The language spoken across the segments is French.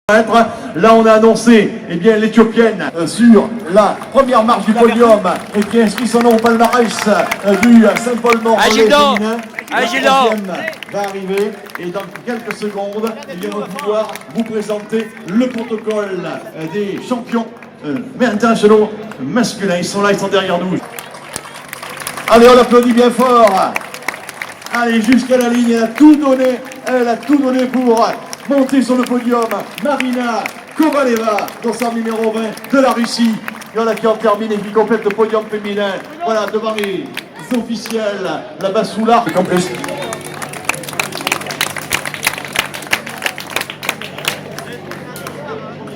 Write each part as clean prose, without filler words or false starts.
Là, on a annoncé l'Éthiopienne sur la première marche du podium et qui inscrit son nom au palmarès du Saint-Paul-Mort féminin. La troisième va arriver et dans quelques secondes, on va pouvoir vous présenter le protocole des champions internationaux masculins. Ils sont là, ils sont derrière nous. Allez, on applaudit bien fort. Allez, jusqu'à la ligne, elle a tout donné pour monter sur le podium. Marina Kovaleva, dossard numéro 20 de la Russie. Voilà qui en termine et qui complète le podium féminin. Voilà, devant les officiels, là-bas sous l'arc.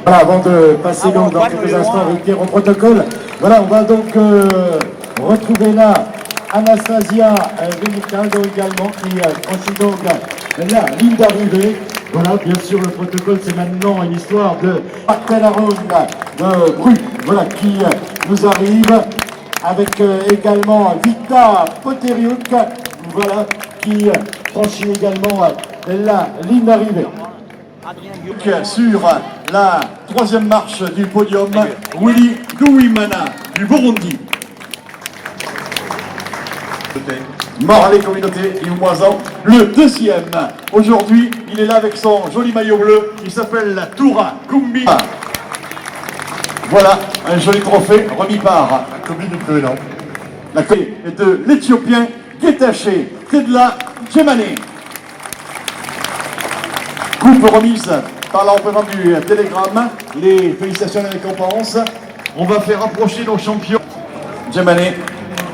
Voilà, avant de passer donc dans quelques instants avec Pierre au protocole, voilà, on va donc retrouver là Anastasia Velikado également qui franchit donc la ligne d'arrivée. Voilà, bien sûr, le protocole, c'est maintenant une histoire de Pactalaron de Bru, voilà, qui nous arrive avec également Vita Poteriuk, voilà, qui franchit également la ligne d'arrivée. Sur la troisième marche du podium, Willy Douimana du Burundi. Mort à les communautés du Moisan, le deuxième. Aujourd'hui, il est là avec son joli maillot bleu. Il s'appelle la Toura Kumbi. Voilà, un joli trophée remis par Kumbi du Président. La clé de l'Éthiopien Getache Tedla Djemane. Coupe remise par la représentante du Télégramme. Les félicitations et les récompenses. On va faire approcher nos champions. Djemane.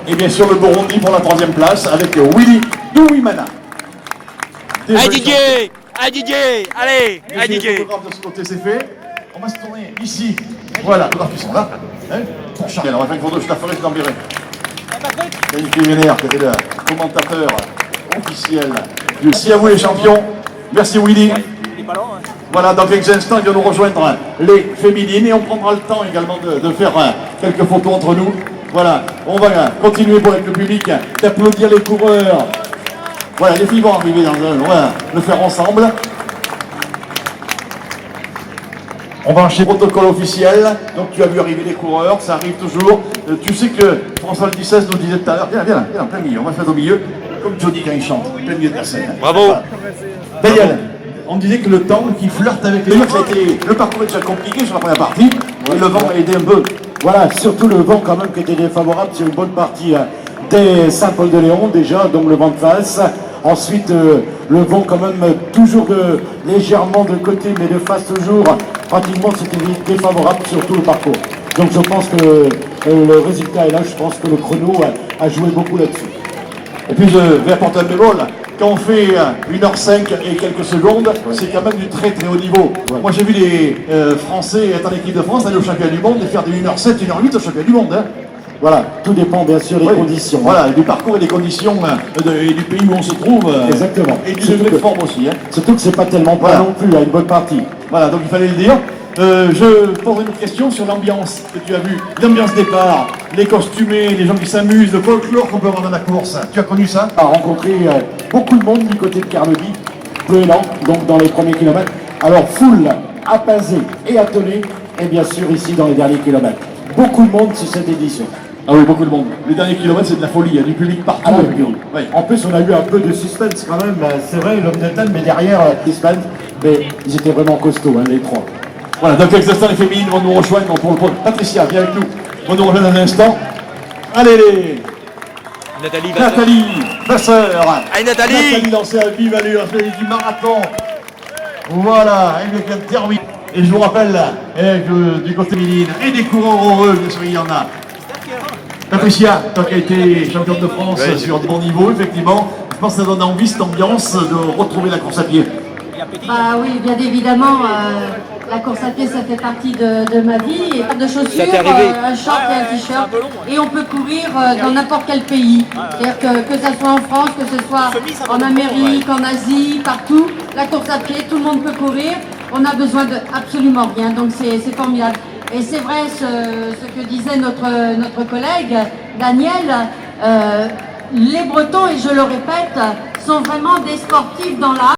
Et bien sûr le Burundi pour la troisième place avec Willy Douimana. Allez Didier, allez, allez Didier. Les photographes de ce côté c'est fait. On va se tourner ici. Voilà, les photographes qui sont là. Hein, pour Charles. On va faire une photo, je la ferai, je t'enverrai. Yannick Vénère qui était le commentateur officiel. Merci à vous les champions. Merci Willy. Voilà, dans quelques instants, il va nous rejoindre les féminines et on prendra le temps également de faire quelques photos entre nous. Voilà, on va continuer avec le public d'applaudir les coureurs. Voilà, les filles vont arriver on va le faire ensemble. On va enchaîner le protocole officiel. Donc tu as vu arriver les coureurs, ça arrive toujours. Tu sais que François le 16 nous disait tout à l'heure, viens, en plein milieu, on va faire au milieu, comme Johnny quand il chante, plein milieu de la scène. Bravo. Voilà. Daniel, on disait que le temps qui flirte avec les autres, le parcours est déjà compliqué sur la première partie, et le vent a aidé un peu. Voilà, surtout le vent quand même qui était défavorable sur une bonne partie des Saint-Paul-de-Léon déjà, donc le vent de face. Ensuite, le vent quand même toujours légèrement de côté, mais de face toujours, pratiquement c'était défavorable sur tout le parcours. Donc je pense que le résultat est là, je pense que le chrono a joué beaucoup là-dessus. Et puis je vais apporter un bémol, quand on fait 1h05 et quelques secondes, c'est quand même du très très haut niveau. Moi j'ai vu les Français être en équipe de France aller au championnat du monde et faire des 1h07, 1h08 au championnat du monde. Hein. Voilà, tout dépend bien sûr des conditions. Voilà, du parcours et des conditions et du pays où on se trouve. Exactement. Et du degré de forme aussi. Hein. Surtout que c'est pas tellement pas non plus à une bonne partie. Voilà, donc il fallait le dire. Je poserai une question sur l'ambiance que tu as vue. L'ambiance départ, les costumés, les gens qui s'amusent, le folklore qu'on peut avoir dans la course. Tu as connu ça? On a rencontré beaucoup de monde du côté de Carleby, peu lent, donc dans les premiers kilomètres. Alors foule apaisée et attelée, et bien sûr ici dans les derniers kilomètres. Beaucoup de monde sur cette édition. Ah oui, beaucoup de monde. Les derniers kilomètres, c'est de la folie. Il y a du public partout. Ah, oui. En plus, on a eu un peu de suspense quand même. C'est vrai, l'homme de tête, mais derrière, suspense. Mais ils étaient vraiment costauds, hein, les trois. Voilà, dans quelques instants, les féminines vont nous rejoindre pour le podium. Patricia, viens avec nous. Vont nous rejoindre dans un instant. Allez, Nathalie, ma sœur. Allez Nathalie. Nathalie lancée à vive allure, elle fait du marathon. Voilà, avec un termine. Et je vous rappelle, du côté féminin, et des coureurs heureux, bien sûr, il y en a. Patricia, toi qui as été championne de France sur de bons niveaux, effectivement, je pense que ça donne envie, cette ambiance, de retrouver la course à pied. Bah oui, bien évidemment, la course à pied, ça fait partie de ma vie. Et pas de chaussures, un short et un t-shirt. Et on peut courir dans n'importe quel pays. C'est-à-dire que ce soit en France, que ce soit en Amérique, en Asie, partout. La course à pied, tout le monde peut courir. On n'a besoin de absolument rien, donc c'est formidable. Et c'est vrai ce que disait notre collègue Daniel, les Bretons, et je le répète, sont vraiment des sportifs dans l'âme.